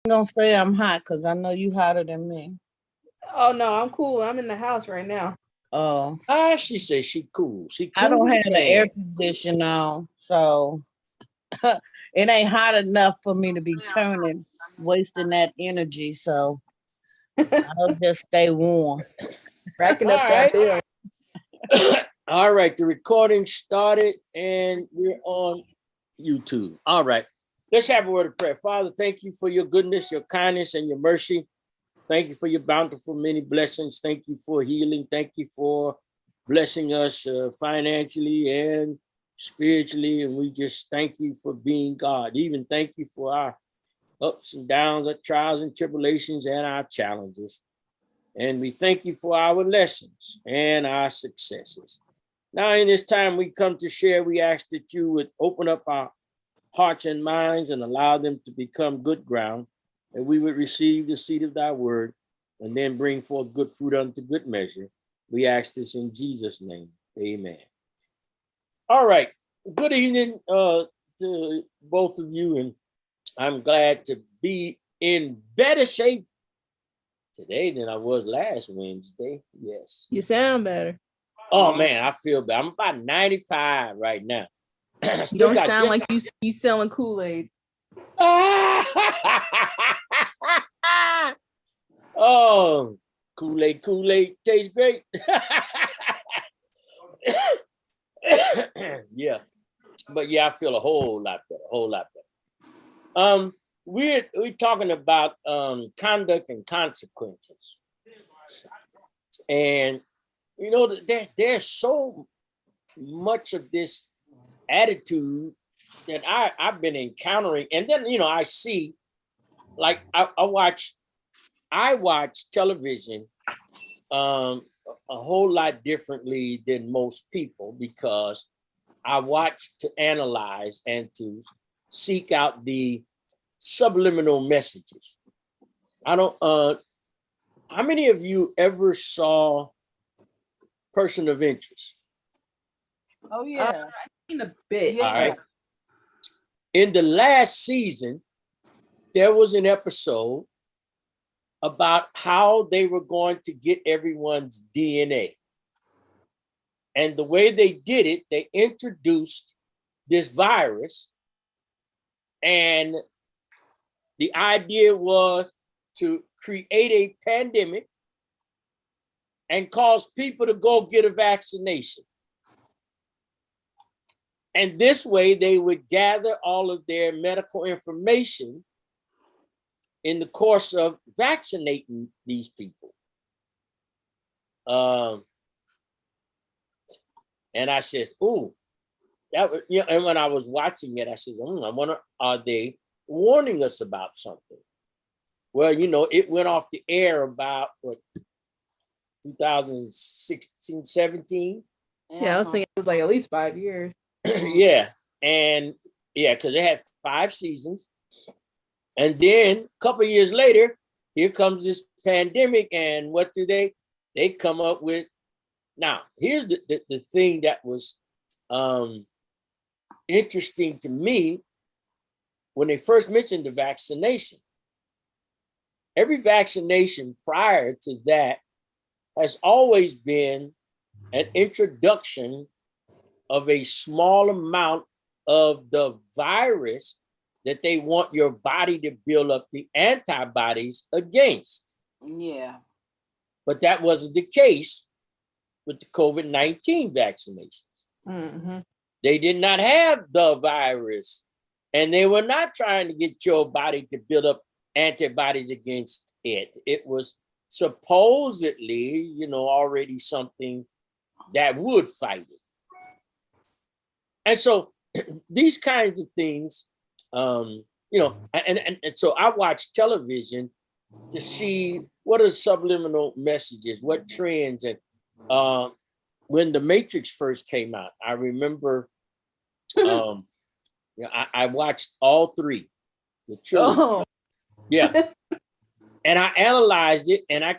gonna say I'm hot because I know you hotter than me. Oh no, I'm cool. I'm in the house right now. Oh, She says she cool. She I cool don't with have the the air man. conditioner on, so it ain't hot enough for me to be turning, wasting that energy. So I'll just stay warm. Racking All up that right. bill. All right. The recording started and we're on YouTube. All right. Let's have a word of prayer. Father, thank you for your goodness, your kindness, and your mercy. Thank you for your bountiful many blessings. Thank you for healing. Thank you for blessing us financially and spiritually. And we just thank you for being God. Even thank you for our ups and downs, our trials and tribulations, and our challenges. And we thank you for our lessons and our successes. Now, in this time we come to share, we ask that you would open up our hearts and minds and allow them to become good ground, and we would receive the seed of thy word and then bring forth good fruit unto good measure. We ask this in Jesus' name. Amen. All right. Good evening to both of you, and I'm glad to be in better shape today than I was last Wednesday. Yes. You sound better. Oh man, I feel bad. I'm about 95 right now. You don't sound like you selling Kool-Aid. Oh, Kool-Aid tastes great. Yeah, but yeah, I feel a whole lot better. We're talking about conduct and consequences, and you know, there's so much of this attitude that I've been encountering, and then I see, like I watch television a whole lot differently than most people because I watch to analyze and to seek out the subliminal messages. I don't how many of you ever saw Person of Interest? Oh yeah, I've seen a bit. yeah. All right. In the last season, there was an episode about how they were going to get everyone's DNA. And the way they did it, they introduced this virus, and the idea was to create a pandemic and cause people to go get a vaccination. And this way they would gather all of their medical information in the course of vaccinating these people. And I says, "Ooh, that was," and when I was watching it, I says, "I wonder, are they warning us about something?" Well, it went off the air about 2016, 17. Yeah, I was thinking it was like at least 5 years. Yeah, and yeah, because they had 5 seasons, and then a couple of years later, here comes this pandemic, and what do they come up with? Now, here's the thing that was interesting to me when they first mentioned the vaccination. Every vaccination prior to that has always been an introduction of a small amount of the virus that they want your body to build up the antibodies against. Yeah. But that wasn't the case with the COVID-19 vaccinations. Mm-hmm. They did not have the virus, and they were not trying to get your body to build up antibodies against it. It was supposedly, already something that would fight it. And so these kinds of things, and so I watch television to see what are subliminal messages, what trends. And when The Matrix first came out, I remember I watched all 3, the trilogy. Oh. Yeah. And I analyzed it, and I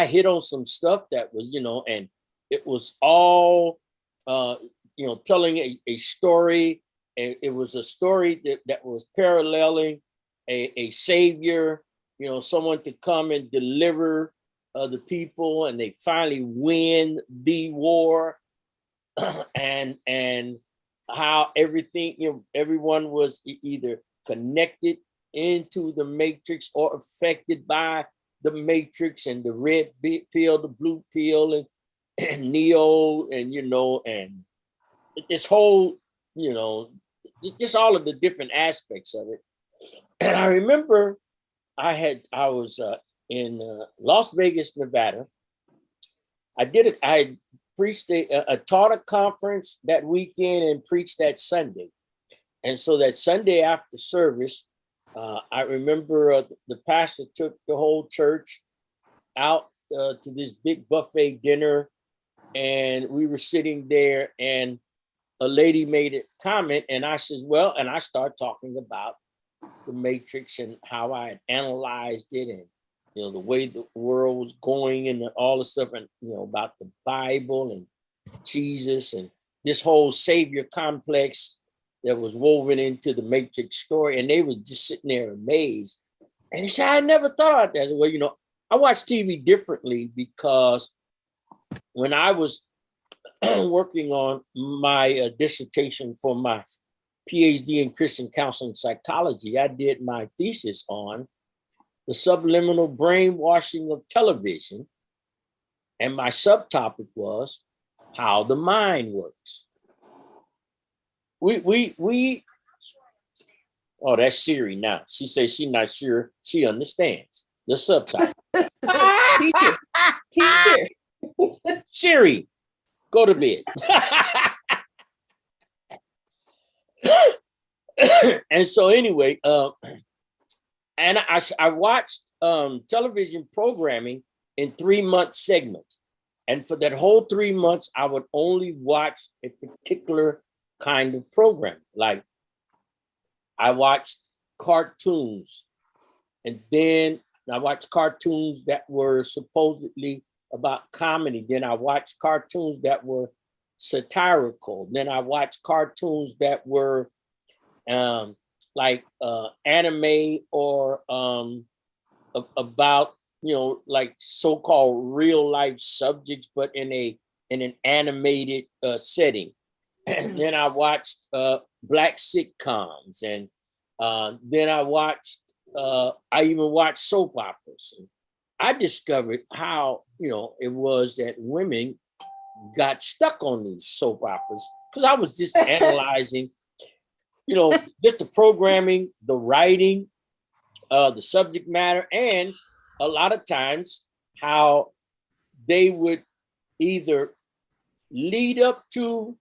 hit on some stuff that was, and it was all telling a story. And it was a story that was paralleling a savior, someone to come and deliver the people, and they finally win the war. and how everything, everyone was either connected into the matrix or affected by the matrix, and the red pill, the blue pill, and Neo, and and this whole, just all of the different aspects of it. And I remember I was in Las Vegas, Nevada. I preached taught a conference that weekend and preached that Sunday. And so that Sunday after service, I remember the pastor took the whole church out to this big buffet dinner, and we were sitting there, and a lady made a comment, and I says, well, and I started talking about the matrix and how I had analyzed it, and the way the world was going, and all the stuff, and about the Bible and Jesus and this whole savior complex that was woven into the matrix story. And they were just sitting there amazed. And he said, I never thought about that. I said, well, I watch TV differently, because when I was working on my dissertation for my PhD in Christian counseling psychology, I did my thesis on the subliminal brainwashing of television. And my subtopic was how the mind works. Oh, that's Siri now. She says she's not sure she understands the subtopic. Teacher. Siri, go to bed. And so anyway, and I watched television programming in 3-month segments. And for that whole 3 months, I would only watch a particular kind of program. Like, I watched cartoons, and then I watched cartoons that were supposedly about comedy. Then I watched cartoons that were satirical. Then I watched cartoons that were like anime, or about like so-called real life subjects, but in an animated setting. And then I watched Black sitcoms, and then I even watched soap operas. And I discovered how it was that women got stuck on these soap operas, because I was just analyzing just the programming, the writing, the subject matter, and a lot of times how they would either lead up to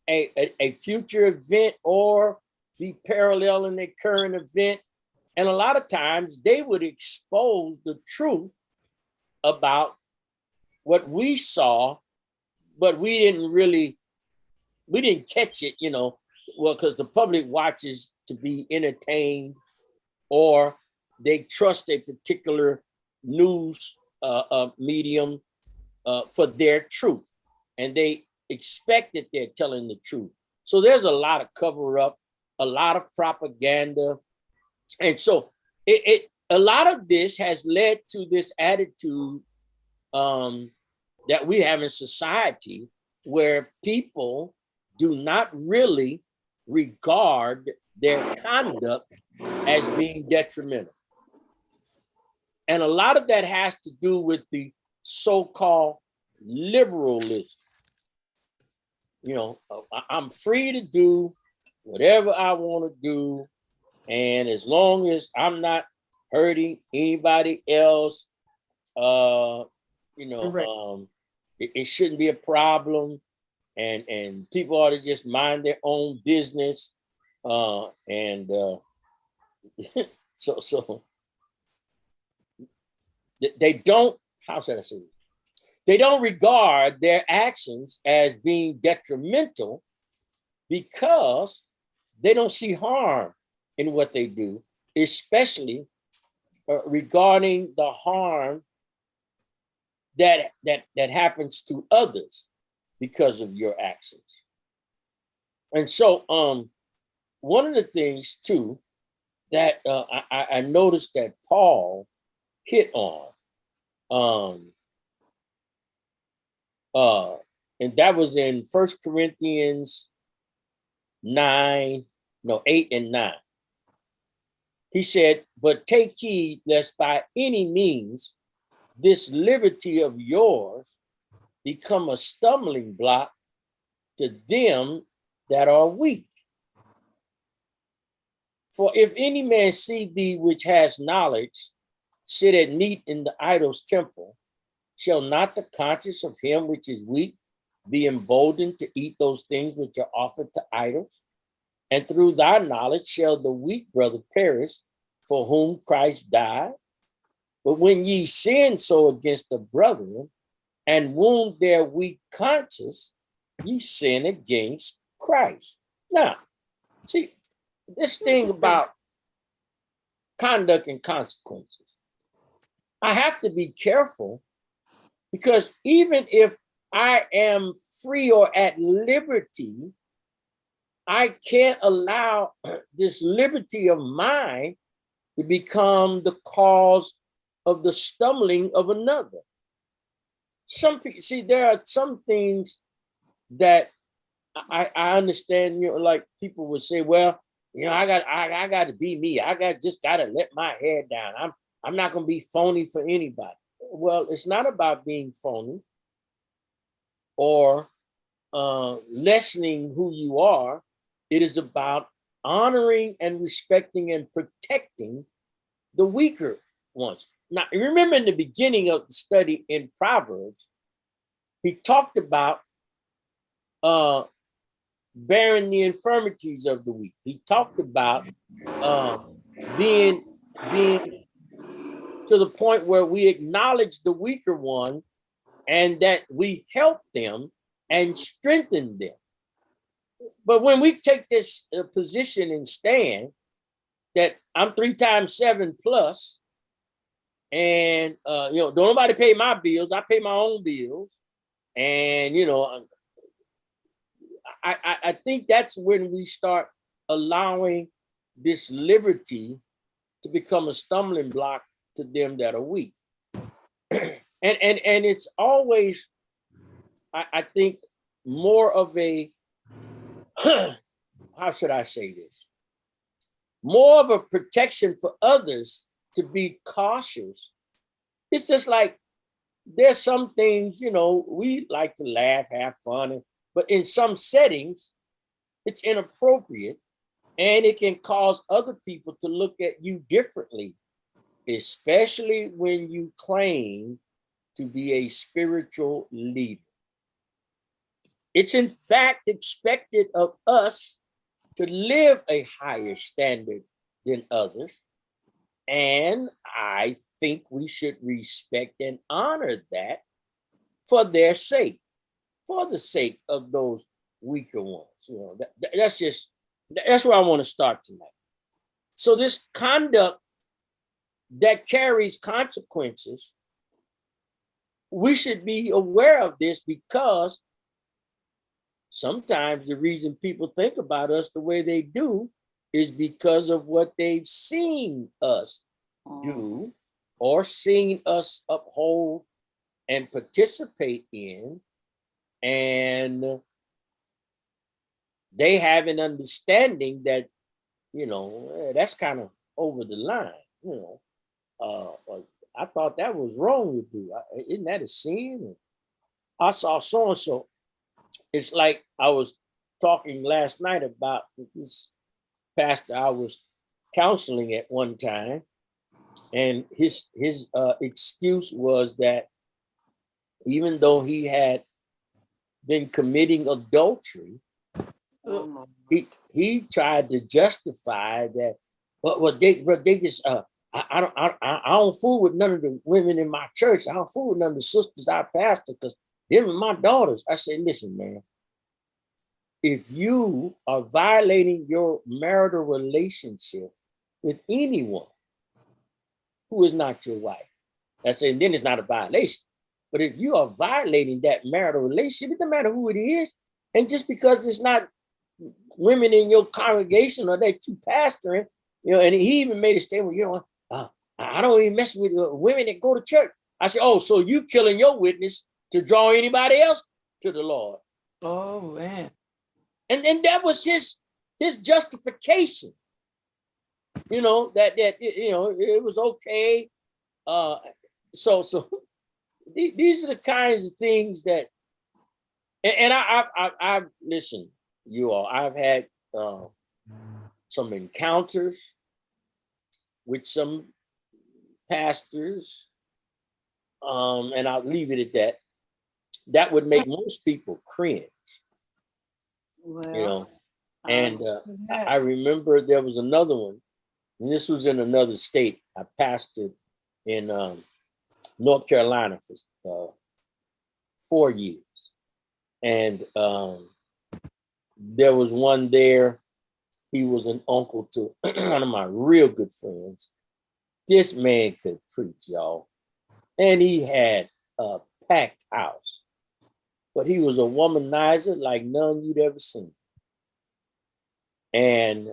a future event or be parallel in a current event. And a lot of times they would expose the truth about what we saw, but we didn't catch it, well, because the public watches to be entertained, or they trust a particular news medium for their truth, and they expect that they're telling the truth. So there's a lot of cover up, a lot of propaganda. And so a lot of this has led to this attitude that we have in society, where people do not really regard their conduct as being detrimental. And a lot of that has to do with the so-called liberalism. I'm free to do whatever I want to do, and as long as I'm not hurting anybody else, right. It shouldn't be a problem, and people ought to just mind their own business, and so they don't. How should I say this? They don't regard their actions as being detrimental, because they don't see harm in what they do, especially regarding the harm that happens to others because of your actions. And so one of the things too that I noticed that Paul hit on. And that was in 1 Corinthians 8 and 9. He said, but take heed lest by any means this liberty of yours become a stumbling block to them that are weak. For if any man see thee which has knowledge sit at meat in the idol's temple, shall not the conscience of him which is weak be emboldened to eat those things which are offered to idols? And through thy knowledge shall the weak brother perish, for whom Christ died? But when ye sin so against the brethren and wound their weak conscience, ye sin against Christ. Now, see, this thing about conduct and consequences, I have to be careful, because even if I am free or at liberty, I can't allow this liberty of mine to become the cause of the stumbling of another. Some people, see, there are some things that I understand, like people would say, well, I got to be me. Just got to let my head down. I'm not going to be phony for anybody. Well, it's not about being phony or lessening who you are. It is about honoring and respecting and protecting the weaker ones. Now, remember in the beginning of the study in Proverbs, he talked about bearing the infirmities of the weak. He talked about being to the point where we acknowledge the weaker one and that we help them and strengthen them. But when we take this position and stand that I'm 3 times 7 plus, and don't nobody pay my bills, I pay my own bills, and I think that's when we start allowing this liberty to become a stumbling block to them that are weak. and it's always, I think, more of a how should I say this? More of a protection for others to be cautious. It's just like there's some things, we like to laugh, have fun, but in some settings, it's inappropriate and it can cause other people to look at you differently, especially when you claim to be a spiritual leader. It's in fact expected of us to live a higher standard than others. And I think we should respect and honor that for their sake, for the sake of those weaker ones. That's where I want to start tonight. So this conduct that carries consequences, we should be aware of this, because sometimes the reason people think about us the way they do is because of what they've seen us do or seen us uphold and participate in, and they have an understanding that, that's kind of over the line, I thought that was wrong to do. Isn't that a sin? And I saw so-and-so. It's like I was talking last night about this pastor I was counseling at one time, and his excuse was that even though he had been committing adultery, he tried to justify that. But they just I don't fool with none of the women in my church. I don't fool with none of the sisters I pastor, because them are my daughters. I say, listen, man, if you are violating your marital relationship with anyone who is not your wife, I say, then it's not a violation. But if you are violating that marital relationship, it doesn't matter who it is. And just because it's not women in your congregation or that you pastoring, You know, and he even made a statement, I don't even mess with women that go to church. I said, oh, so you killing your witness to draw anybody else to the Lord. Oh, man. And that was his justification. You know, that it was okay. So these are the kinds of things that, and I listen, you all, I've had some encounters with some pastors, and I'll leave it at that. That would make most people cringe, Well, And I remember there was another one. And this was in another state. I pastored in North Carolina for 4 years. And there was one there. He was an uncle to one of my real good friends. This man could preach, y'all. And he had a packed house. But he was a womanizer like none you'd ever seen. And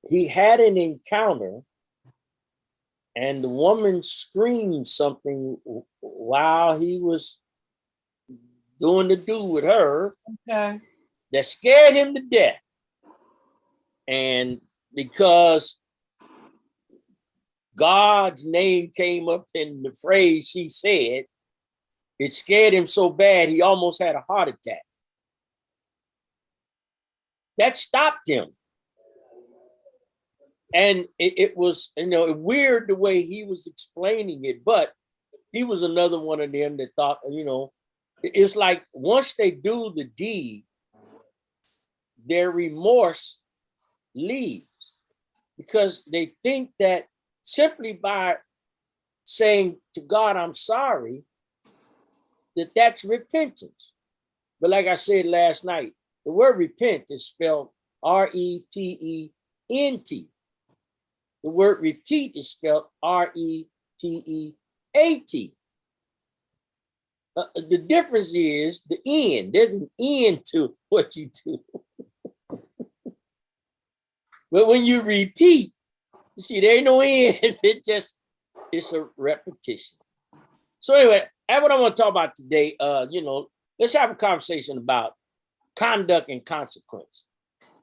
he had an encounter, and the woman screamed something while he was doing the do with her. Okay. That scared him to death. And because God's name came up in the phrase she said, it scared him so bad he almost had a heart attack. That stopped him. And it was, weird the way he was explaining it, but he was another one of them that thought, it's like once they do the deed, their remorse leaves because they think that simply by saying to God, I'm sorry, that's repentance. But like I said last night, the word repent is spelled R-E-P-E-N-T. The word repeat is spelled R-E-P-E-A-T. The difference is the end. There's an end to what you do. But when you repeat, you see, there ain't no end. It's a repetition. So anyway, that's what I want to talk about today. Let's have a conversation about conduct and consequence.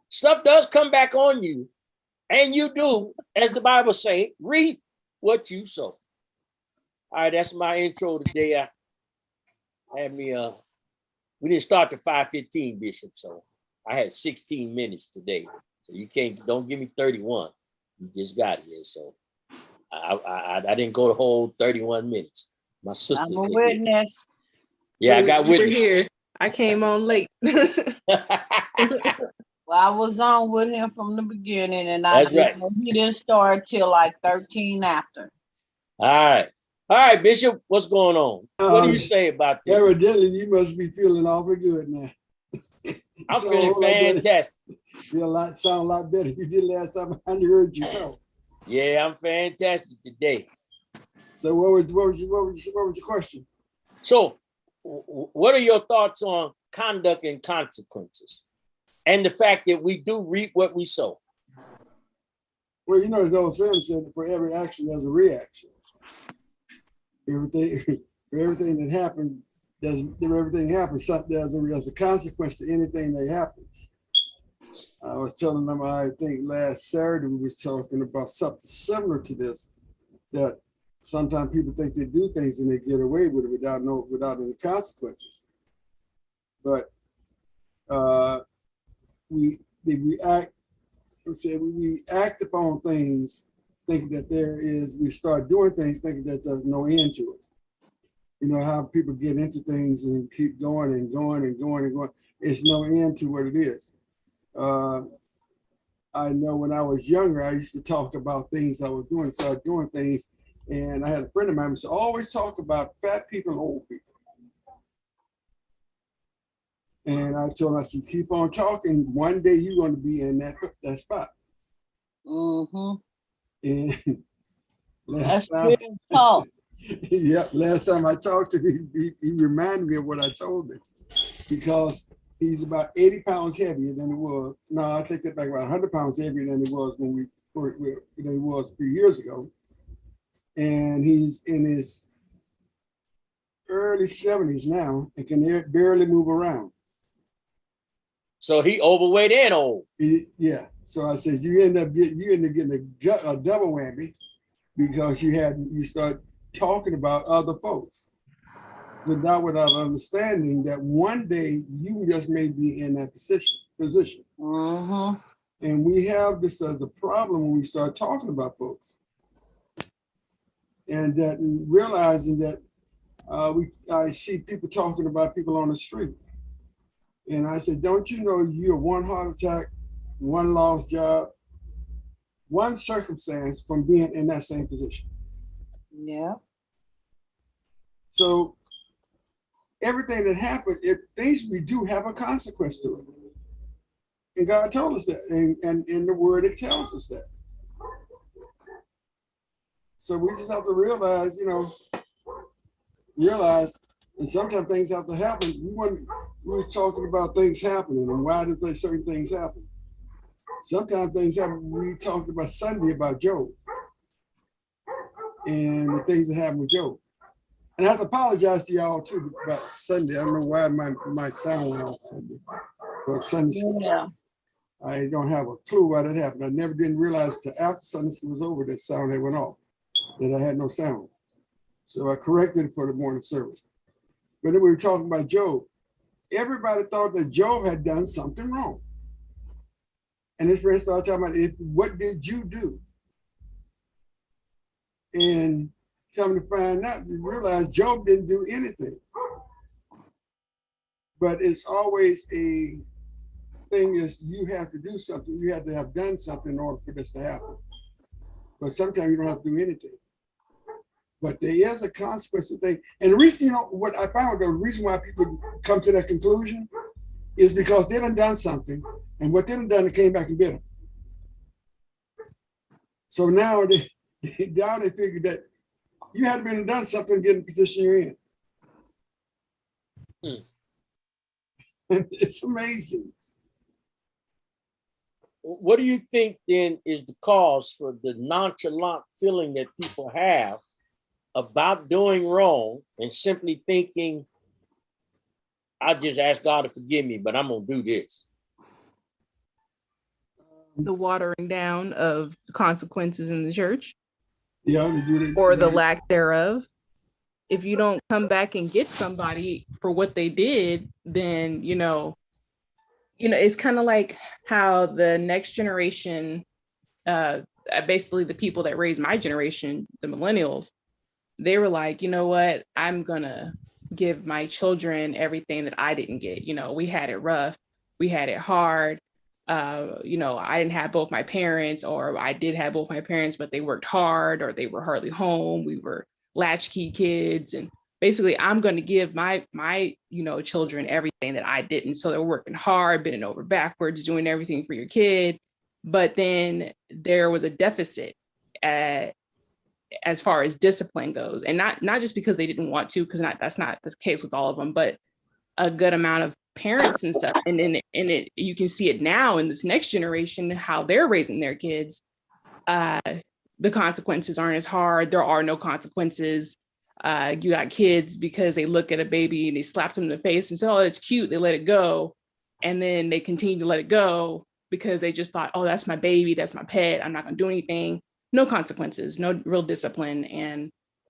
Stuff does come back on you, and you do, as the Bible says, reap what you sow. All right, that's my intro today. We didn't start to 5:15, Bishop, so I had 16 minutes today. So don't give me 31. You just got here, so I didn't go the whole 31 minutes. My sister. I'm a witness. Yeah, I got witness. Here. I came on late. Well, I was on with him from the beginning, and he didn't start till like 13 after. All right, Bishop, what's going on? What do you say about this? Evidently, you must be feeling awfully good now. I'm feeling fantastic. Sound a lot better than you did last time I heard you talk. Yeah, I'm fantastic today. So what was your question? So what are your thoughts on conduct and consequences? And the fact that we do reap what we sow? Well, as the old saying said, for every action, there's a reaction. Everything that happens, everything happens, there's a consequence to anything that happens. I was telling them, I think last Saturday, we was talking about something similar to this, that sometimes people think they do things and they get away with it without any consequences. But we act upon things thinking that we start doing things thinking that there's no end to it. How people get into things and keep going and going and going and going. It's no end to what it is. I know when I was younger, I used to talk about things I was doing, started doing things. And I had a friend of mine who said, always talk about fat people and old people. And I told him, I said, keep on talking. One day you're going to be in that spot. Mm-hmm. And that's pretty talk. Yeah, last time I talked to him, he reminded me of what I told him. Because He's about 80 pounds heavier than he was. No, I take that back, about 100 pounds heavier than he was than he was a few years ago. And he's in his early 70s now and can barely move around. So he overweight and old. Yeah. So I said, you end up getting a double whammy because you start talking about other folks without understanding that one day you just may be in that position. Mm-hmm. And we have this as a problem when we start talking about folks. And that realizing that I see people talking about people on the street. And I said, don't you know you're one heart attack, one lost job, one circumstance from being in that same position? Yeah. So everything that happened, things we do have a consequence to it. And God told us that, and in the word, it tells us that. So we just have to realize, and sometimes things have to happen. We were talking about things happening and why did certain things happen. Sometimes things happen. We talked about Sunday about Job and the things that happened with Job. And I have to apologize to y'all too about Sunday. I don't know why my sound went off Sunday. But Sunday school, Yeah. I don't have a clue why that happened. I never didn't realize until after Sunday school was over that sound had went off, that I had no sound. So I corrected it for the morning service. But then we were talking about Job. Everybody thought that Job had done something wrong. And his friends started talking about what did you do? And coming to find out, you realize Job didn't do anything. But it's always a thing is you have to do something. You have to have done something in order for this to happen. But sometimes you don't have to do anything. But there is a consequence of things. And the reason, what I found, the reason why people come to that conclusion is because they done something, and what they done, it came back and bit them. So now they figured that you had been done something to get in the position you're in. And it's amazing. What do you think then is the cause for the nonchalant feeling that people have about doing wrong and simply thinking, I just ask God to forgive me, but I'm gonna do this? The watering down of consequences in the church. Yeah, they do that. Or the lack thereof. If you don't come back and get somebody for what they did, then it's kind of like how the next generation, basically the people that raised my generation, the millennials, they were like, you know what, I'm gonna give my children everything that I didn't get. We had it rough, we had it hard. I didn't have both my parents, or I did have both my parents, but they worked hard or they were hardly home. We were latchkey kids. And basically I'm going to give my children everything that I didn't. So they're working hard, bending over backwards, doing everything for your kid. But then there was a deficit as far as discipline goes. And not just because they didn't want to, because that's not the case with all of them, but a good amount of parents and stuff. And then you can see it now in this next generation, how they're raising their kids. The consequences aren't as hard. There are no consequences. You got kids because they look at a baby and they slap them in the face and say, oh, it's cute. They let it go. And then they continue to let it go because they just thought, oh, that's my baby. That's my pet. I'm not going to do anything. No consequences, no real discipline.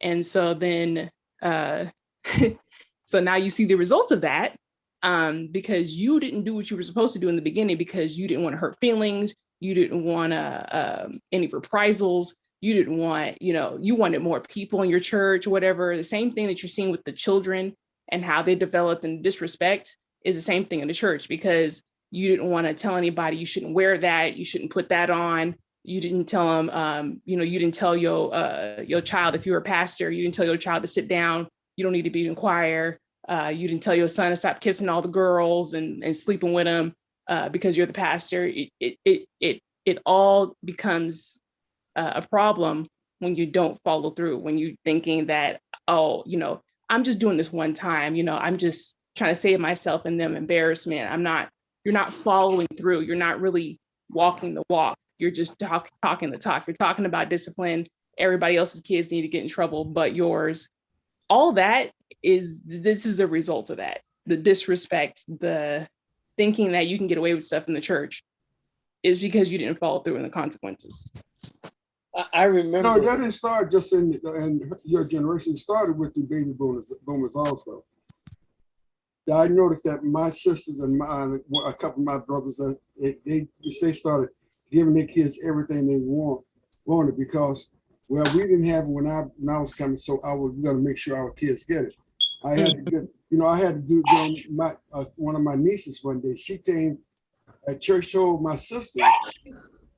And so then, so now you see the results of that, because you didn't do what you were supposed to do in the beginning, because you didn't want to hurt feelings. You didn't want any reprisals. You didn't want, you wanted more people in your church or whatever. The same thing that you're seeing with the children and how they developed in disrespect is the same thing in the church, because you didn't want to tell anybody you shouldn't wear that. You shouldn't put that on. You didn't tell them, you didn't tell your child, if you were a pastor, you didn't tell your child to sit down. You don't need to be in choir. You didn't tell your son to stop kissing all the girls and sleeping with them because you're the pastor. It all becomes a problem when you don't follow through, when you're thinking that, oh, I'm just doing this one time, I'm just trying to save myself and them embarrassment. You're not following through. You're not really walking the walk. You're just talking the talk. You're talking about discipline. Everybody else's kids need to get in trouble, but yours. All this is a result of that. The disrespect, the thinking that you can get away with stuff in the church is because you didn't follow through in the consequences. I remember. No, that didn't start just in your generation. It started with the baby boomers also. I noticed that my sisters and a couple of my brothers, they started giving their kids everything they wanted because, well, we didn't have it when I was coming, so I was going to make sure our kids get it. I had to get, I had to do one of my nieces one day. She came at church, told my sister.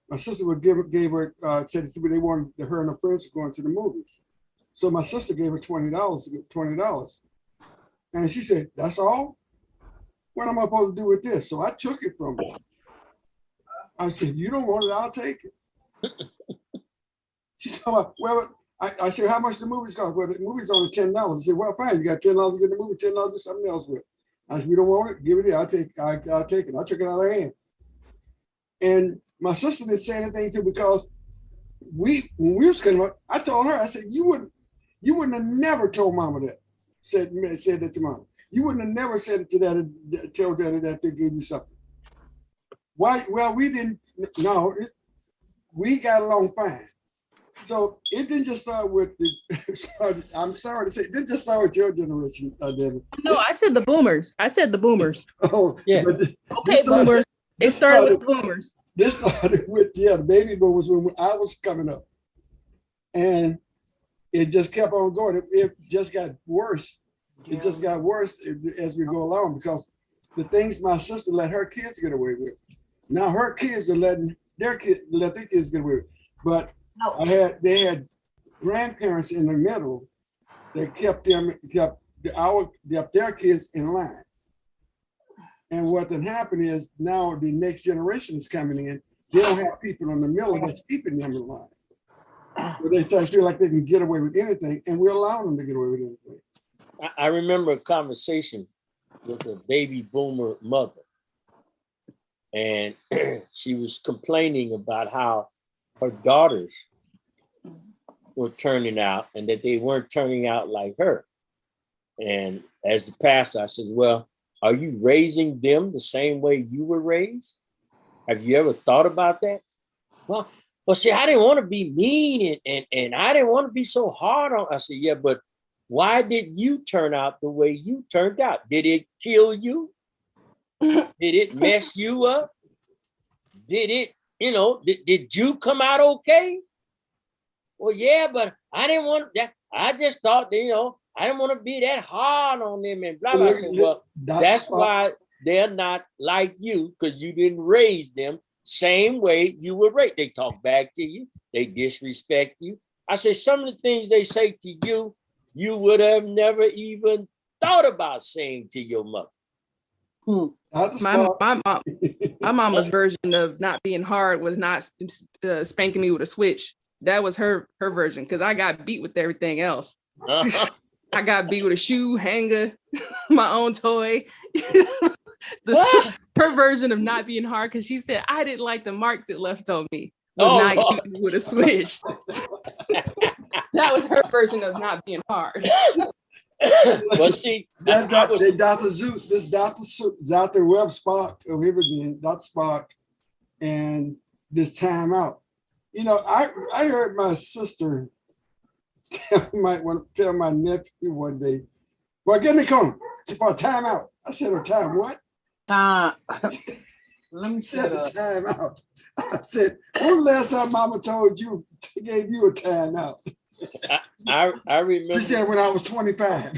My sister would gave her said they wanted her and her friends were going to the movies. So my sister gave her $20. And she said, "That's all? What am I supposed to do with this?" So I took it from her. I said, "You don't want it, I'll take it." She said, "Well," I said, "How much the movies cost?" "Well, the movie's only $10." I said, "Well, fine, you got $10 to get the movie, $10 to do something else with." I said, "You don't want it? Give it here. I'll take it." I took it out of her hand. And my sister didn't say anything too because when we was coming up, I told her, I said, you wouldn't have never told Mama that. Said that to Mama. You wouldn't have never said it to Daddy, tell Daddy that they gave you something. Why? Well, we didn't. No, we got along fine. So it didn't just start with the. I'm sorry to say, it didn't just start with your generation, Debbie. No, I said the boomers. Oh, yeah. Okay, boomers. It started with the boomers. This started with the baby boomers when I was coming up, and it just kept on going. It just got worse. It just got worse as we go along because the things my sister let her kids get away with, now her kids are letting their kids get away with. But they had grandparents in the middle that kept their kids in line. And what then happened is now the next generation is coming in. They don't have people in the middle that's keeping them in line. So they start to feel like they can get away with anything, and we allow them to get away with anything. I remember a conversation with a baby boomer mother, and she was complaining about how her daughters were turning out and that they weren't turning out like her. And as the pastor, I said, "Well, are you raising them the same way you were raised? Have you ever thought about that?" Well, see, I didn't want to be mean and I didn't want to be so hard on. I said, "Yeah, but why did you turn out the way you turned out? Did it kill you? Did it mess you up? Did it, did you come out okay?" "Well, yeah, but I didn't want that. I just thought, I didn't want to be that hard on them and blah, blah." I said, "Well, that's why they're not like you, because you didn't raise them same way you were raised. They talk back to you. They disrespect you." I said, "Some of the things they say to you, you would have never even thought about saying to your mother." My mama's version of not being hard was not spanking me with a switch. That was her version, because I got beat with everything else. I got beat with a shoe hanger, my own toy. Her version of not being hard, because she said I didn't like the marks it left on me. Was not beating me with a switch. That was her version of not being hard. Well, see, that's Dr. Webb Spark over here again, Dr. Spark, and this timeout. I heard my sister tell my nephew one day, "Well, get in the corner for a timeout." I said, "A time what?" Let me said a timeout. I said, "When the last time Mama gave you a timeout?" I remember. She said, "When I was 25.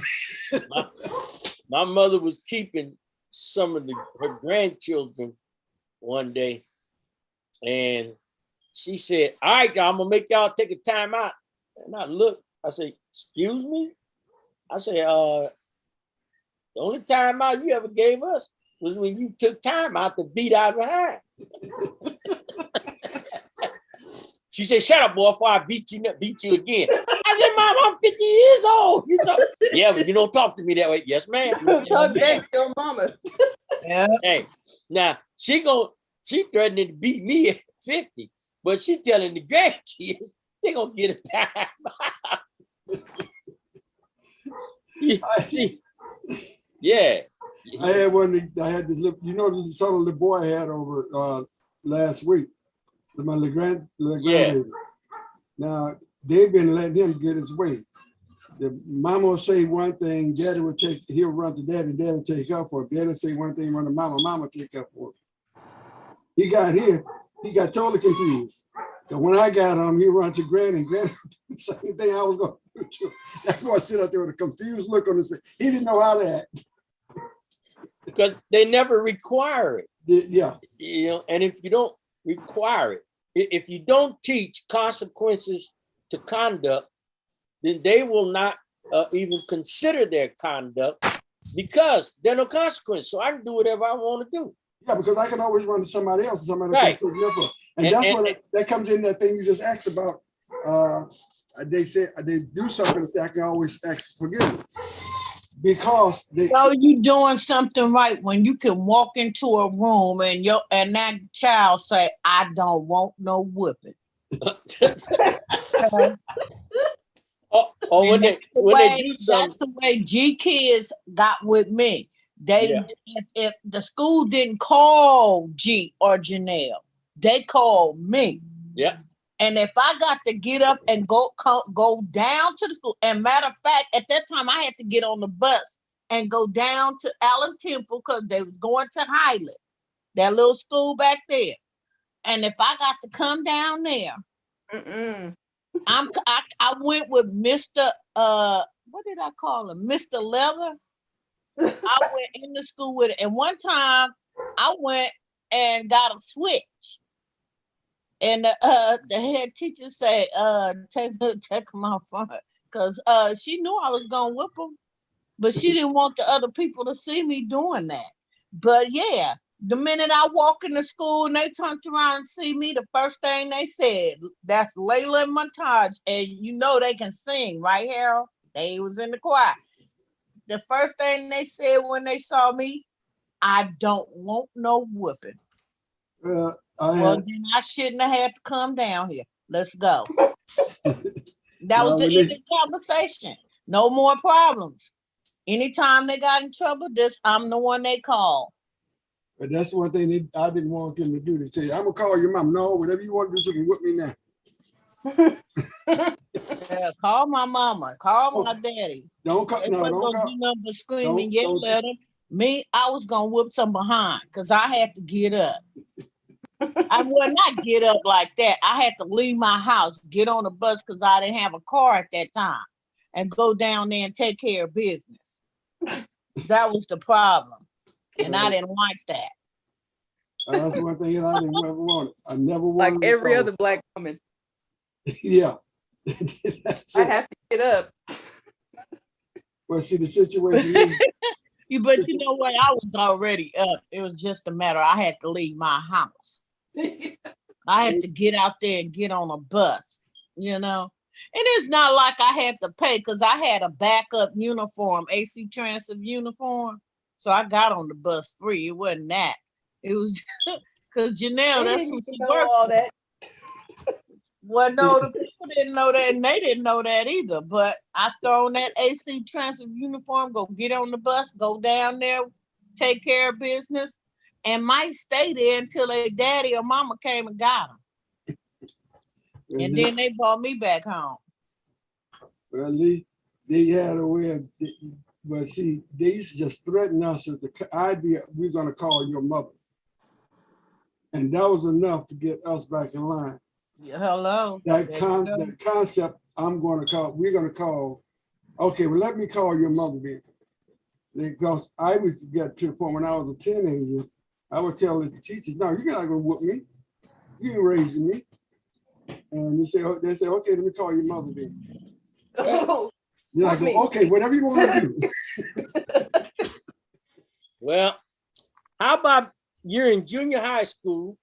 My mother was keeping some of her grandchildren one day, and she said, "All right, I'm gonna make y'all take a time out." And I looked, I said, "Excuse me?" I said, "The only time out you ever gave us was when you took time out to beat our behind." She said, "Shut up, boy, before I beat you again." I said, Mom, I'm 50 years old. Yeah, but you don't talk to me that way. Yes, ma'am. Talk back to your mama. Yeah. Hey, now she threatening to beat me at 50, but she telling the grandkids they gonna get a time out. Yeah. I had one. I had this little, the son of the boy I had over last week. My little grandbaby. Now they've been letting him get his way. The mama will say one thing, he'll run to daddy, daddy will take up for it. Daddy will say one thing, run to mama take up for it. He got here, he got totally confused. So when I got him, he run to granny, granny, the same thing I was going to do too. That's why I sit out there with a confused look on his face. He didn't know how to act. Because they never require it. Yeah. And if you don't require it, if you don't teach consequences to conduct, then they will not even consider their conduct because there are no consequences. So I can do whatever I want to do. Yeah, because I can always run to somebody else, somebody Right. can pick me up on. And that's what that comes in that thing you just asked about. They say they do something that I can always ask for forgiveness. Because So you doing something right when you can walk into a room and that child say, I don't want no whooping. When they do that's the way G kids got with me. If the school didn't call G or Janelle, they called me. Yeah. And if I got to get up and go down to the school, and matter of fact, at that time I had to get on the bus and go down to Allen Temple because they was going to Highland, that little school back there. And if I got to come down there, I went with Mr. What did I call him? Mr. Leather. I went in the school with it. And one time I went and got a switch. And the head teacher said, take him off front. Because she knew I was going to whip him. But she didn't want the other people to see me doing that. But yeah, the minute I walk in the school and they turned around and see me, the first thing they said, that's Layla and Montage. And you know they can sing, right, Harold? They was in the choir. The first thing they said when they saw me, I don't want no whooping. Then I shouldn't have had to come down here. Let's go. That was the end of the conversation. No more problems. Anytime they got in trouble, I'm the one they call. But that's one thing I didn't want them to do. They say, I'm gonna call your mom. No, whatever you want to do, you can whip me now. Yeah, call my mama. Call my daddy. Don't call. No, don't call. Do nothing but scream and yell at them. Me, I was gonna whip some behind because I had to get up. I would not get up like that. I had to leave my house, get on a bus because I didn't have a car at that time, and go down there and take care of business. That was the problem. And I didn't like that. That's one thing I didn't ever want. I never wanted like every other Black woman. Yeah. I have to get up. Well, see, the situation is. But you know what? I was already up. It was just a matter. I had to leave my house. I had to get out there and get on a bus, And it's not like I had to pay because I had a backup uniform, AC Transit uniform. So I got on the bus free. It wasn't that. It was because Janelle, that's who she worked all that. Well, no, the people didn't know that, and they didn't know that either. But I throw on that AC Transit uniform, go get on the bus, go down there, take care of business, and might stay there until their daddy or mama came and got them. And then they brought me back home. Well, they had a way of, but see, they used to just threaten us with the idea we're going to call your mother. And that was enough to get us back in line. Yeah, hello. That concept, we're going to call, okay, well, let me call your mother then. Because I was to get to the point when I was a teenager, I would tell the teachers, no, you're not going to whoop me. You ain't raising me. And they say, okay, let me call your mother then. Oh, you're like, okay, whatever you want to do. Well, how about you're in junior high school?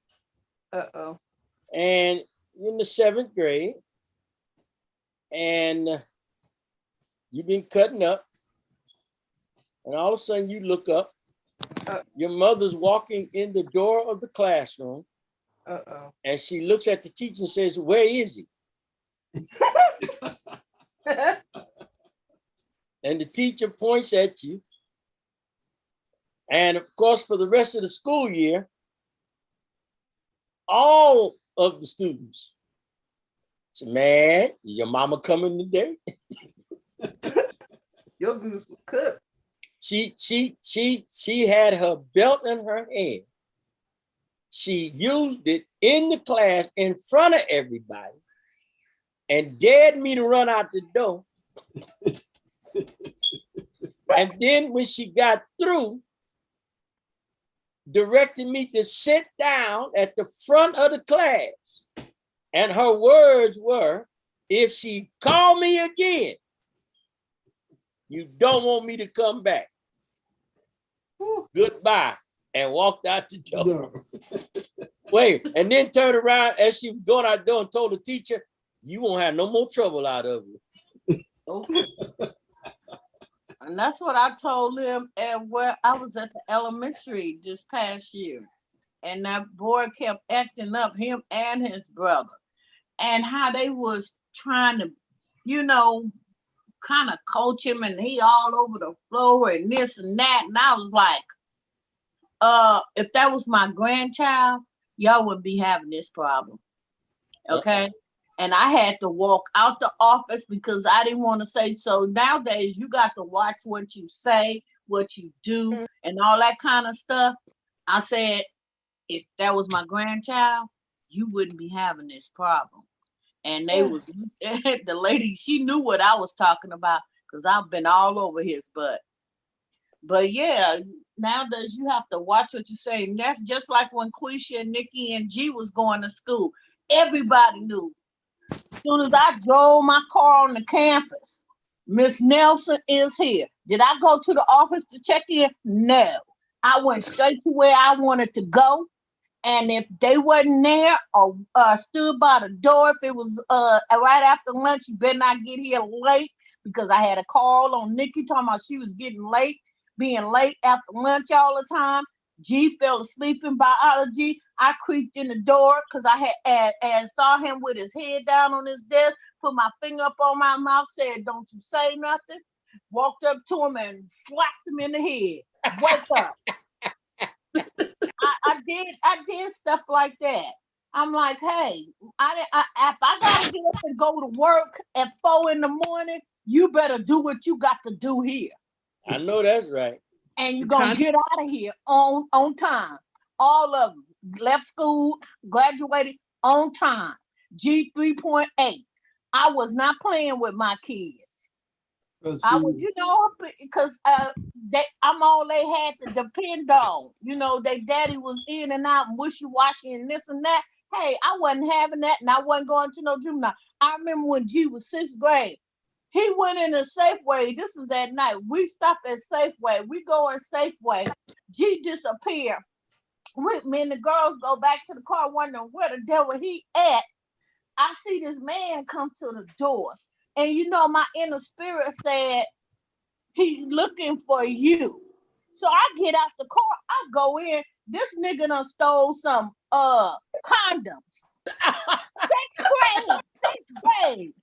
And you're in the 7th grade. And you've been cutting up, and all of a sudden you look up, your mother's walking in the door of the classroom, and she looks at the teacher and says, "Where is he?" And the teacher points at you. And of course, for the rest of the school year, all of the students say, "Man, is your mama coming today?" Your goose was cooked. She had her belt in her hand. She used it in the class in front of everybody and dared me to run out the door. And then when she got through, directed me to sit down at the front of the class. And her words were, "If she called me again, you don't want me to come back. Goodbye," and walked out the door. No. Wait, and then turned around as she was going out the door and told the teacher, "You won't have no more trouble out of it." And that's what I told him. And where I was at the elementary this past year, and that boy kept acting up, him and his brother, and how they was trying to, kind of coach him, and he all over the floor and this and that. And I was like, if that was my grandchild, y'all would be having this problem. Okay. And I had to walk out the office because I didn't want to say so. Nowadays, you got to watch what you say, what you do, and all that kind of stuff. I said, if that was my grandchild, you wouldn't be having this problem. And they was, the lady, she knew what I was talking about because I've been all over his butt. But yeah, nowadays you have to watch what you say. And that's just like when Quisha and Nikki and G was going to school. Everybody knew. As soon as I drove my car on the campus, Miss Nelson is here. Did I go to the office to check in? No. I went straight to where I wanted to go. And if they wasn't there or stood by the door, if it was right after lunch, you better not get here late, because I had a call on Nikki talking about she was getting late, being late after lunch all the time. G fell asleep in biology. I creeped in the door because I had and saw him with his head down on his desk, put my finger up on my mouth, said, "Don't you say nothing." Walked up to him and slapped him in the head. Wake up. I did stuff like that. I'm like, hey, if I gotta get up and go to work at 4 a.m, you better do what you got to do here. I know that's right. And you're gonna get out of here on time. All of them left school, graduated on time. G 3.8. I was not playing with my kids. I was, because I'm all they had to depend on. Their daddy was in and out and wishy-washy and this and that. Hey, I wasn't having that, and I wasn't going to no juvenile. I remember when G was 6th grade. He went in a Safeway. This is at night. We stopped at Safeway. We go in Safeway. G disappeared. With me and the girls go back to the car wondering where the devil he at. I see this man come to the door. And my inner spirit said, he looking for you. So I get out the car. I go in. This nigga done stole some condoms. 6th grade.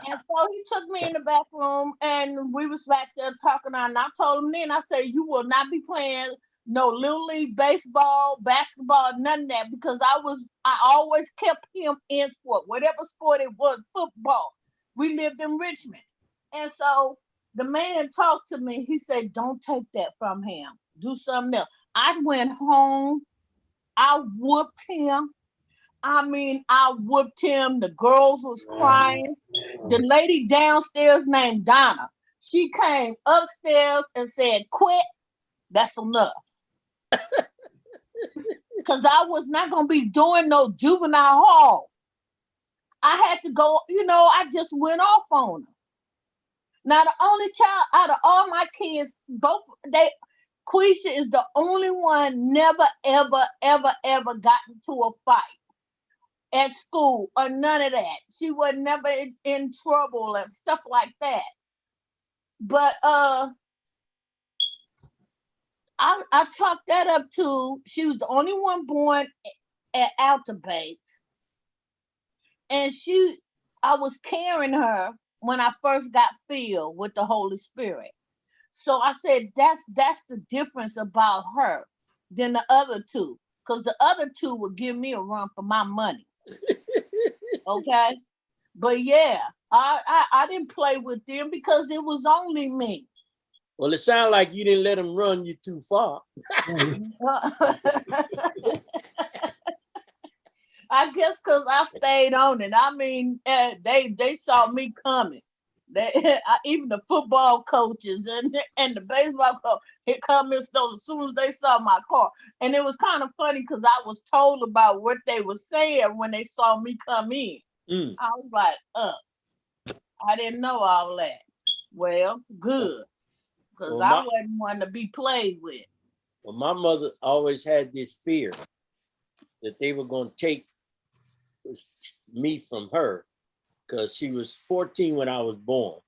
And so he took me in the back room, and we was back there talking. And I told him then, I said, you will not be playing no little league baseball, basketball, none of that, because I always kept him in sport, whatever sport it was, football. We lived in Richmond. And so the man talked to me. He said, don't take that from him. Do something else. I went home. I whooped him. I whooped him. The girls was crying. The lady downstairs named Donna, she came upstairs and said, quit. That's enough. Because I was not going to be doing no juvenile hall. I had to go, I just went off on her. Now, the only child out of all my kids, Quisha is the only one never, ever, ever, ever got into a fight at school or none of that. She was never in trouble and stuff like that. But I chalked that up to she was the only one born at Alta Bates, and I was carrying her when I first got filled with the Holy Spirit. So I said that's the difference about her than the other two, because the other two would give me a run for my money. Okay, but yeah, I didn't play with them because it was only me. Well, it sounded like you didn't let them run you too far. I guess because I stayed on it. I mean, they saw me coming. Even the football coaches and the baseball coach, here come Miss Stone as soon as they saw my car. And it was kind of funny because I was told about what they were saying when they saw me come in. I was like, I didn't know all that. Well, good. Because I wasn't one to be played with. Well, my mother always had this fear that they were going to take me from her because she was 14 when I was born.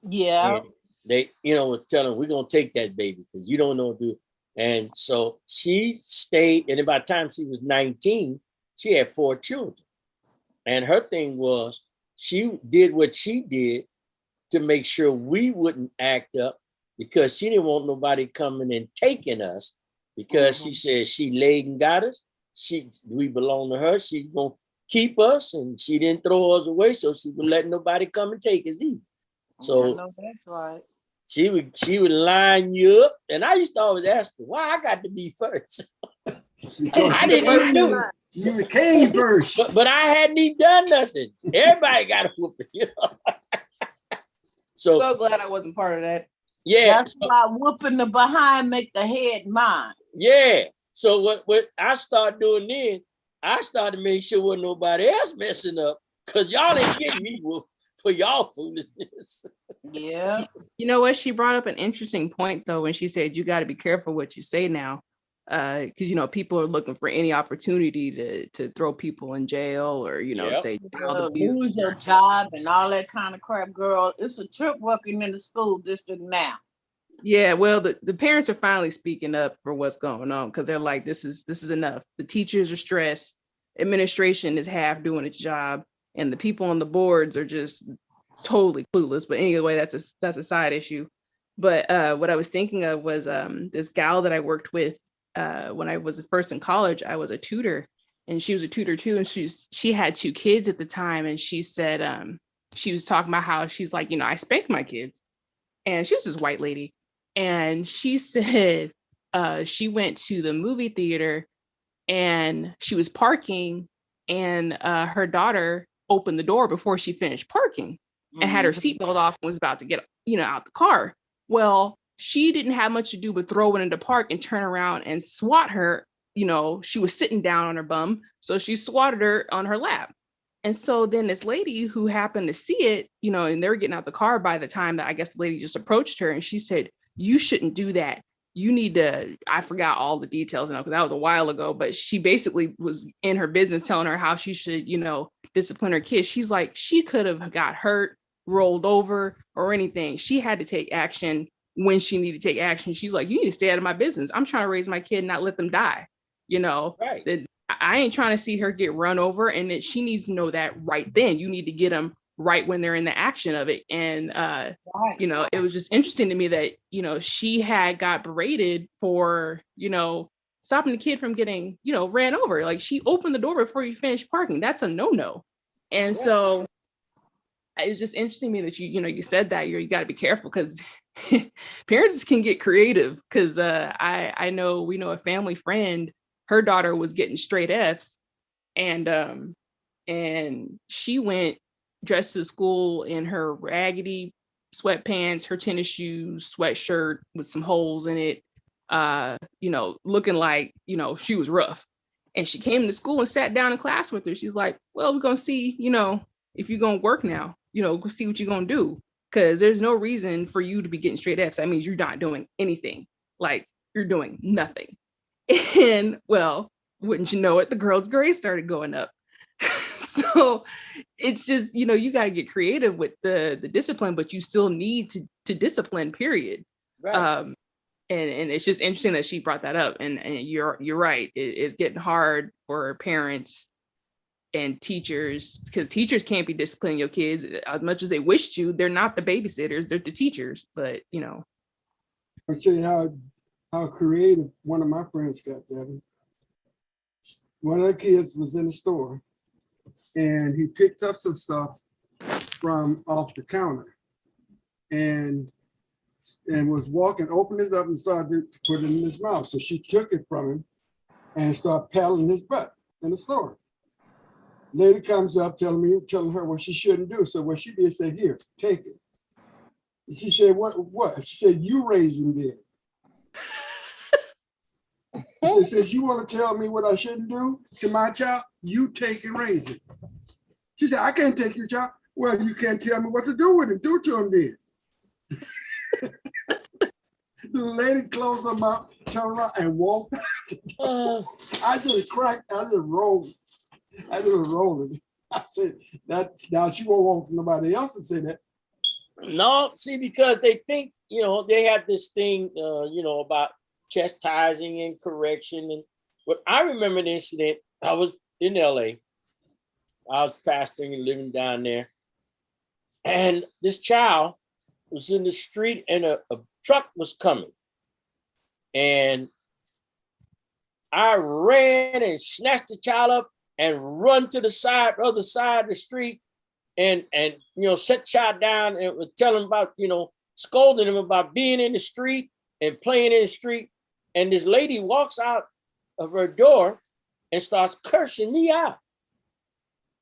Yeah. And they, were telling, we're going to take that baby because you don't know what to do. And so she stayed, and by the time she was 19, she had 4 children. And her thing was, she did what she did to make sure we wouldn't act up, because she didn't want nobody coming and taking us, because she said she laid and got us. We belong to her. She's going to keep us, and she didn't throw us away, so she would let nobody come and take us either. So that's right. She would line you up, and I used to always ask her, why I got to be first? I didn't even do it. You came first. But I hadn't even done nothing. Everybody got a whooping, So glad I wasn't part of that. Yeah. That's why whooping the behind make the head mine. Yeah. So what I started doing then, I started to make sure wasn't nobody else messing up, because y'all ain't getting me whooped for y'all foolishness. Yeah. You know what? She brought up an interesting point though when she said you got to be careful what you say now, because people are looking for any opportunity to throw people in jail or say child abuse, lose your job and all that kind of crap. Girl, it's a trip working in the school district now. Yeah, well, the parents are finally speaking up for what's going on, because they're like, this is enough. The teachers are stressed, administration is half doing its job, and the people on the boards are just totally clueless. But anyway, that's a side issue. But what I was thinking of was this gal that I worked with when I was first in college. I was a tutor, and she was a tutor too, and she had 2 kids at the time, and she said she was talking about how she's like, I spanked my kids, and she was this white lady. And she said she went to the movie theater and she was parking, and her daughter opened the door before she finished parking and had her seatbelt off and was about to get out the car. Well, she didn't have much to do but throw it into park and turn around and swat her. She was sitting down on her bum, so she swatted her on her lap. And so then this lady who happened to see it, and they were getting out the car by the time that I guess the lady just approached her, and she said, you shouldn't do that. You need to, I forgot all the details now because that was a while ago, but she basically was in her business telling her how she should, discipline her kids. She's like, she could have got hurt, rolled over, or anything. She had to take action when she needed to take action. She's like, you need to stay out of my business. I'm trying to raise my kid and not let them die. Right. That I ain't trying to see her get run over, and that she needs to know that right then. You need to get them right when they're in the action of it. And it was just interesting to me that she had got berated for stopping the kid from getting ran over. Like, she opened the door before you finished parking. That's a no. And so it's just interesting to me that you said that you got to be careful, because parents can get creative. Because I know we know a family friend, her daughter was getting straight F's, and she went dressed to school in her raggedy sweatpants, her tennis shoes, sweatshirt with some holes in it, looking like, she was rough. And she came to school and sat down in class with her. She's like, well, we're going to see, if you're going to work now, go see what you're going to do. Because there's no reason for you to be getting straight Fs. That means you're not doing anything. Like, you're doing nothing. And, well, wouldn't you know it, the girl's grades started going up. So it's just, you got to get creative with the discipline, but you still need to to discipline, period. Right. And it's just interesting that she brought that up. And you're right. It's getting hard for parents and teachers, because teachers can't be disciplining your kids as much as they wish to. They're not the babysitters, they're the teachers. But I'll tell you how creative one of my friends got, Devin. One of the kids was in the store and he picked up some stuff from off the counter and was walking, opened it up and started to put it in his mouth. So she took it from him and started paddling his butt in the store. Lady comes up telling her what she shouldn't do. So what she did, said, here, take it. And she said, what? She said, you raising it. She said, since you want to tell me what I shouldn't do to my child, you take and raise it. She said, I can't take your child. Well, you can't tell me what to do with it. Do it to him then. The lady closed her mouth, turned around and walked out. I just cracked, I just rolled. I said, that now she won't want nobody else to say that. No, see, because they think, they have this thing, about chastising and correction. And but I remember an incident. I was in LA. I was pastoring and living down there. And this child was in the street and a truck was coming. And I ran and snatched the child up and run to the other side of the street and set the child down and was telling him about, scolding him about being in the street and playing in the street. And this lady walks out of her door and starts cursing me out.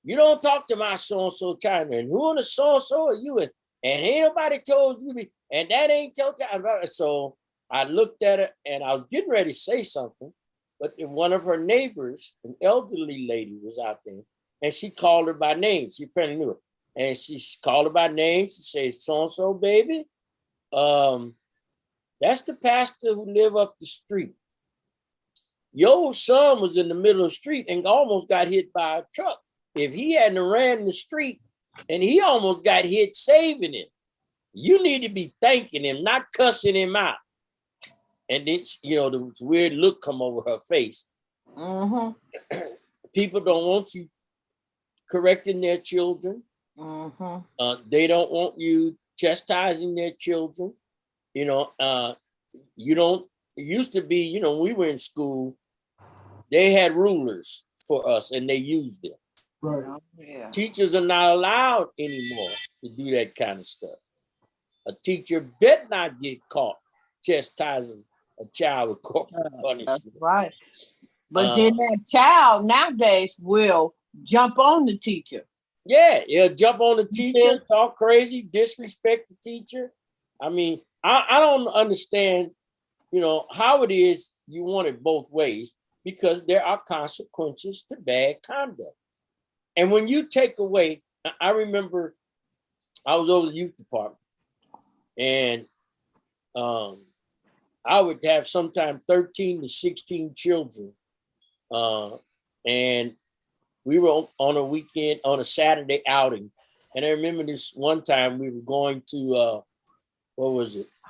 You don't talk to my so-and-so child. And who in the so-and-so are you? And ain't nobody told you, and that ain't your child. So I looked at her and I was getting ready to say something, but one of her neighbors, an elderly lady, was out there and she called her by name. She apparently knew her. And she called her by name. She said, so-and-so, baby. That's the pastor who live up the street. Your son was in the middle of the street and almost got hit by a truck. If he hadn't ran in the street and he almost got hit saving him, you need to be thanking him, not cussing him out. And then, the weird look come over her face. Mm-hmm. People don't want you correcting their children. Mm-hmm. They don't want you chastising their children. You don't, it used to be, when we were in school, they had rulers for us and they used them. Right. Yeah. Teachers are not allowed anymore to do that kind of stuff. A teacher better not get caught chastising a child with corporal punishment. That's right. But then that child nowadays will jump on the teacher. Yeah, he'll jump on the teacher, talk crazy, disrespect the teacher. I mean, I don't understand, how it is you want it both ways, because there are consequences to bad conduct. And when you take away, I remember I was over the youth department and I would have sometimes 13 to 16 children. And we were on a weekend, on a Saturday outing. And I remember this one time we were going to,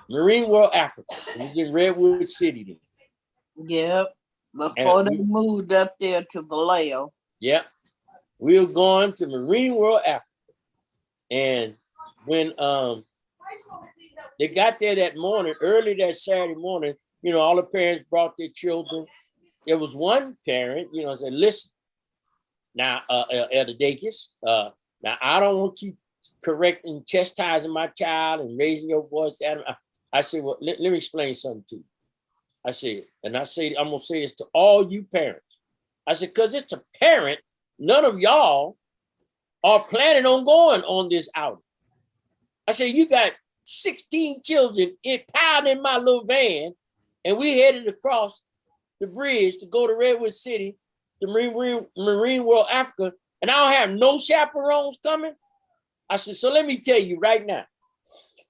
Marine World Africa. We was in Redwood City then. Yep. Before they moved up there to Vallejo. Yep. We were going to Marine World Africa. And when they got there that morning, early that Saturday morning, all the parents brought their children. There was one parent, said, listen, now, Elder DACUS, now I don't want you correcting, chastising my child and raising your voice at him. I said, well, let me explain something to you. I said, I'm going to say this to all you parents. I said, because it's a parent, none of y'all are planning on going on this outing. I said, you got 16 children piled in my little van, and we headed across the bridge to go to Redwood City, to Marine World Africa, and I don't have no chaperones coming. I said, so let me tell you right now,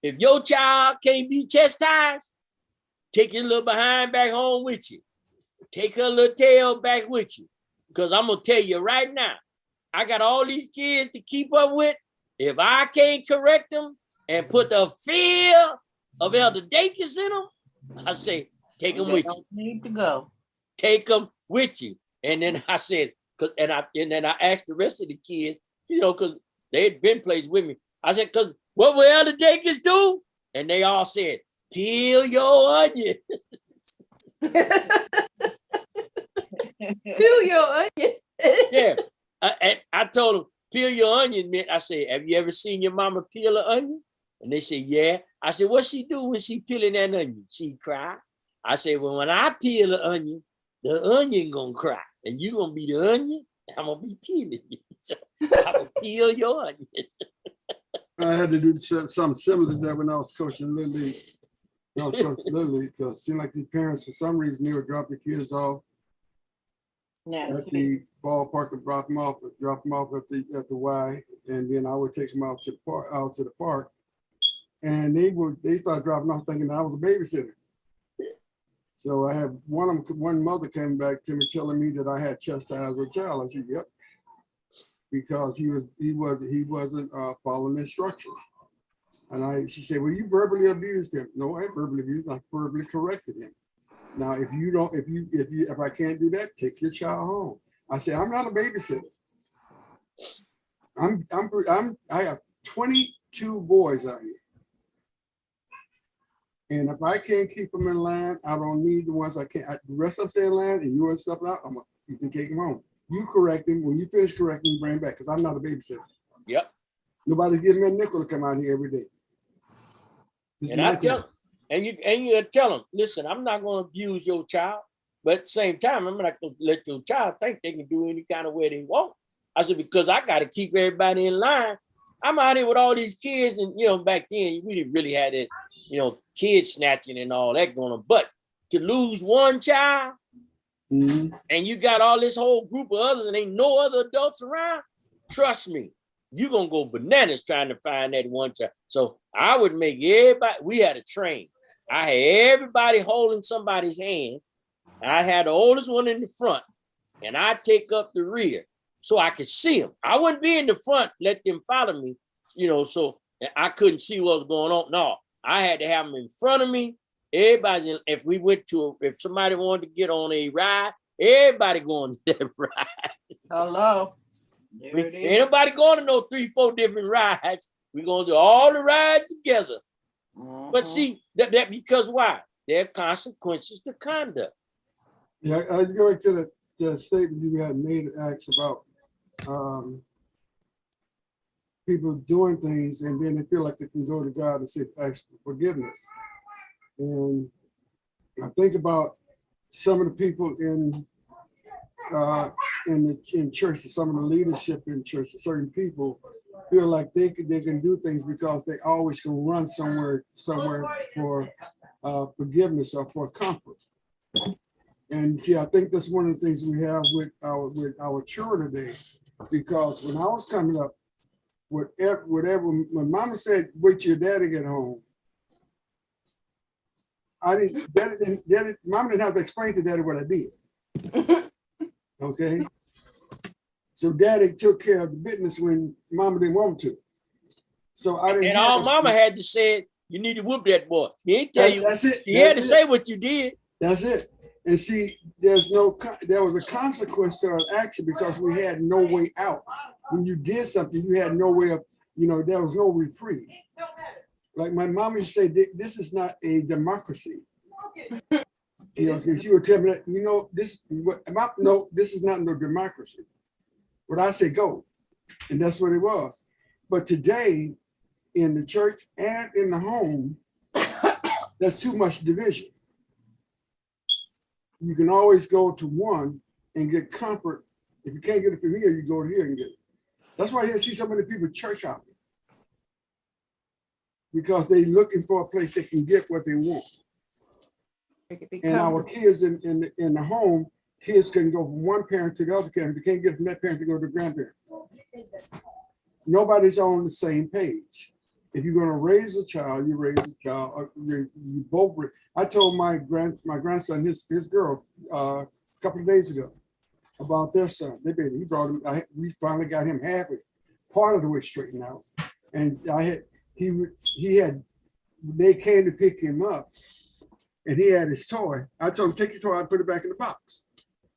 if your child can't be chastised, take your little behind back home with you. Take her little tail back with you. Because I'm going to tell you right now, I got all these kids to keep up with. If I can't correct them and put the fear of Elder DACUS in them, I say, take them with you. Don't need to go. Take them with you. And then I said, and then I asked the rest of the kids, because they had been plays with me. I said, because what will Elder DACUS do? And they all said, peel your onion. Peel your onion. Yeah. I told them, peel your onion, man. I said, have you ever seen your mama peel an onion? And they said, yeah. I said, what she do when she peeling that onion? She cry. I said, well, when I peel the onion gonna cry. And you gonna be the onion, I'm gonna be peeling you. So I'm gonna peel your onion. I had to do something similar to that when I was coaching Little League. When I was coaching Little League, because it seemed like the parents, for some reason, they would drop the kids off at the ballpark and drop them off at the Y, and then I would take them out to the park, and they started dropping off thinking I was a babysitter. So I had one mother came back to me telling me that I had chastised a child. I said, yep, because he wasn't following instructions. And she said, well, you verbally abused him. No, I verbally abused him. I verbally corrected him. Now, if I can't do that, take your child home. I said, I'm not a babysitter. I have 22 boys out here. And if I can't keep them in line, I don't need the ones I can't. The rest of them stay in line and you want something out, you can take them home. You correct them. When you finish correcting, you bring them back, because I'm not a babysitter. Yep. Nobody's giving me a nickel to come out here every day. And I tell them, and you tell them, listen, I'm not going to abuse your child, but at the same time, I'm not going to let your child think they can do any kind of way they want. I said, because I got to keep everybody in line. I'm out here with all these kids, and back then we didn't really have that, kid snatching and all that going on. But to lose one child, and you got all this whole group of others, and ain't no other adults around, trust me, you're gonna go bananas trying to find that one child. So I would make everybody, we had a train. I had everybody holding somebody's hand. I had the oldest one in the front, and I take up the rear so I could see them. I wouldn't be in the front, let them follow me, so I couldn't see what was going on. No, I had to have them in front of me. Everybody, if somebody wanted to get on a ride, everybody going to that ride. Hello. Ain't nobody going to no 3-4 different rides. We're going to do all the rides together. But see, that because why? There are consequences to conduct. Yeah, I go back to the statement you had made, Ax, about people doing things and then they feel like they can go to God and say, ask for forgiveness. And I think about some of the people in church, some of the leadership in church, certain people feel like they can do things because they always can run somewhere for forgiveness or for comfort. And see, I think that's one of the things we have with our children today, because when I was coming up, whatever when Mama said, wait till your daddy get home, Mama didn't have to explain to Daddy what I did. Okay. So Daddy took care of the business when Mama didn't want to. So I didn't. And all Mama had to say, you need to whoop that boy. He ain't tell you. That's it. He had to say what you did. That's it. And see, there was a consequence to our action because we had no way out. When you did something, you had no way of, there was no reprieve. Like my mom used to say, this is not a democracy. She would tell me that, this is not no democracy. But I say go, and that's what it was. But today, in the church and in the home, there's too much division. You can always go to one and get comfort. If you can't get it from here, you go to here and get it. That's why you see so many people church hopping, because they're looking for a place they can get what they want. And our kids in the home, kids can go from one parent to the other parent. They can't get from that parent to go to the grandparent. Nobody's on the same page. If you're going to raise a child, you raise a child. You both. I told my grandson, his girl, a couple of days ago about their son. They baby, he brought him. We finally got him halfway, part of the way straightened out. And they came to pick him up and he had his toy. I told him, take your toy and put it back in the box.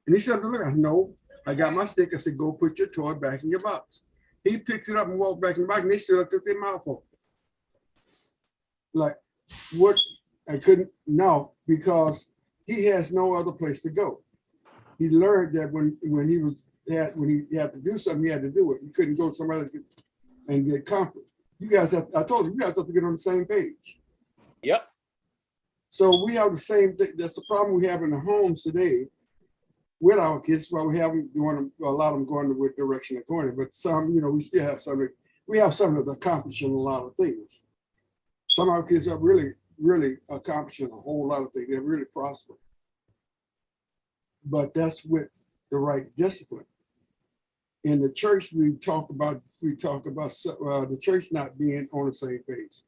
And he said, look, no, I got my stick. I said, go put your toy back in your box. He picked it up and walked back in the box and they still looked at their mouth open. Like, what? I couldn't, no, because he has no other place to go. He learned that when he had to do something, he had to do it. He couldn't go somewhere else and get comfort. You guys have, I told you, you guys have to get on the same page. Yep. So we have the same thing. That's the problem we have in the homes today with our kids. Well, we have them going, a lot of them going the which direction they're going, but some, we still have some. We have some that's accomplishing a lot of things. Some of our kids are really, really accomplishing a whole lot of things. They're really prospering. But that's with the right discipline. In the church, we talked about the church not being on the same page.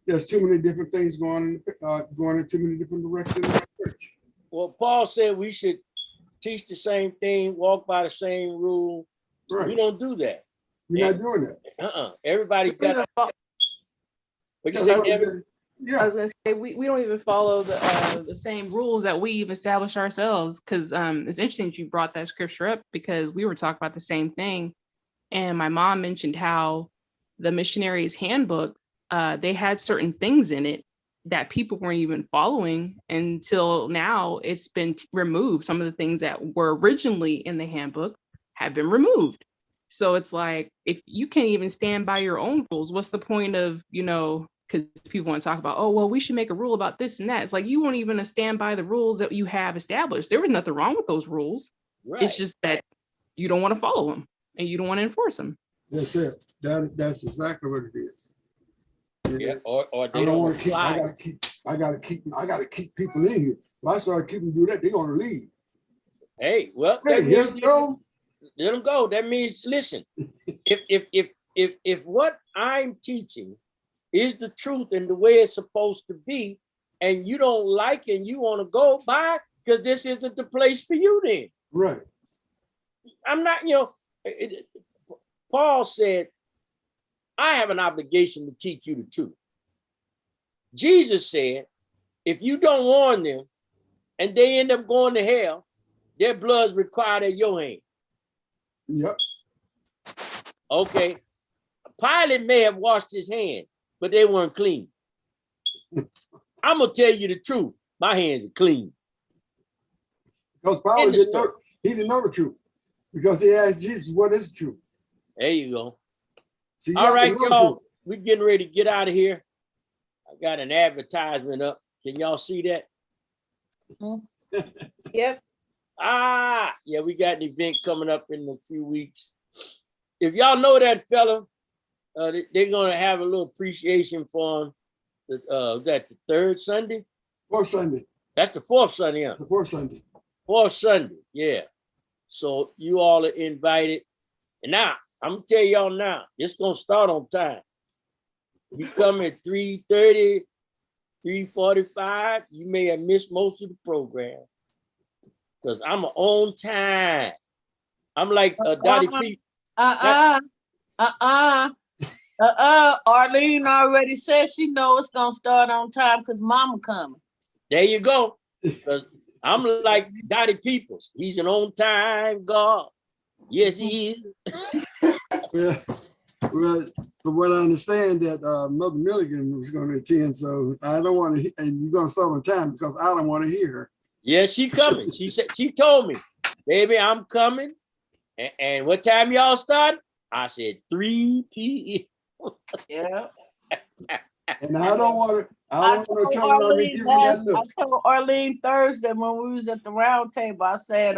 There's too many different things going in too many different directions in the church. Well, Paul said we should teach the same thing, walk by the same rule. Right. We don't do that. We're not doing that. Everybody got. What you So say, that- Kevin? I Yeah, was gonna say we don't even follow the same rules that we even established ourselves, because it's interesting that you brought that scripture up, because we were talking about the same thing, and my mom mentioned how the missionaries handbook, they had certain things in it that people weren't even following until now. It's been removed. Some of the things that were originally in the handbook have been removed. So it's like, if you can't even stand by your own rules, what's the point of, because people want to talk about, oh, well, we should make a rule about this and that. It's like, you won't even stand by the rules that you have established. There was nothing wrong with those rules. Right. It's just that you don't want to follow them and you don't want to enforce them. that's it. That's exactly what it is. Yeah, or I they don't don't want to keep. apply. I gotta keep people in here. If I start keeping do that, they're gonna leave. Hey, well, Hey, that here's means go. let them go. That means, listen, if what I'm teaching is the truth and the way it's supposed to be, and you don't like it and you want to go by, because this isn't the place for you, then. Right. I'm not, Paul said, I have an obligation to teach you the truth. Jesus said, if you don't warn them and they end up going to hell, their blood's required at your hand. Yep. Okay. Pilate may have washed his hands, but they weren't clean. I'm going to tell you the truth. My hands are clean. Because Paul didn't know the truth. Because he asked Jesus, what is the truth? There you go. So All right, y'all. We're getting ready to get out of here. I got an advertisement up. Can y'all see that? Yep. Yeah, we got an event coming up in a few weeks. If y'all know that fella, they're gonna have a little appreciation for him. Was that the third Sunday? Fourth Sunday. That's the fourth Sunday. Huh? It's the fourth Sunday. Fourth Sunday, yeah. So you all are invited. And now, I'm gonna tell y'all now, it's gonna start on time. You come at 3:30, 3:45, you may have missed most of the program. Because I'm on time. I'm like Dottie P. Arlene already said she know it's gonna start on time because mama coming. There you go. Because I'm like Dottie Peoples. He's an on-time God. Yes, he is. Well, from what I understand, that Mother Milligan was going to attend, so I don't want to. And you're going to start on time because I don't want to hear her. Yeah, she coming. She said, she told me, baby, I'm coming. And what time y'all start? I said 3 p.m. Yeah. And I don't want to. I don't want to tell her to give me that look. I told Arlene Thursday when we was at the round table, I said,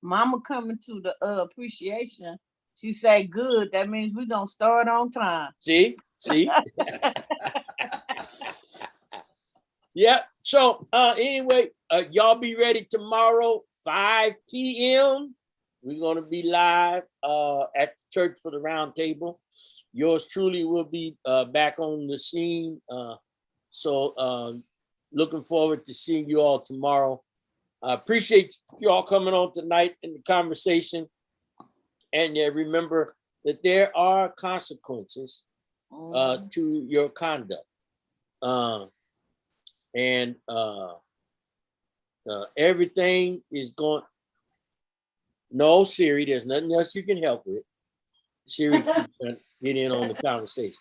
mama coming to the appreciation. She said, good. That means we're gonna start on time. See? Yeah. So anyway, y'all be ready tomorrow, 5 p.m. We're gonna be live at the church for the round table. Yours truly will be back on the scene. So looking forward to seeing you all tomorrow. I appreciate you all coming on tonight in the conversation. And remember that there are consequences to your conduct. And everything is going. No, Siri, there's nothing else you can help with. Siri, get in on the conversation.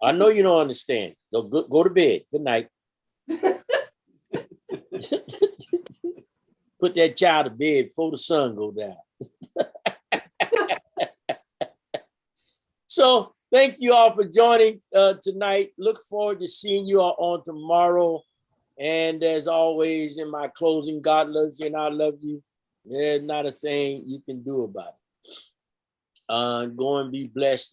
I know you don't understand. So go to bed. Good night. Put that child to bed before the sun go down. So thank you all for joining tonight. Look forward to seeing you all on tomorrow. And as always, in my closing, God loves you and I love you. There's not a thing you can do about it. Go and be blessed.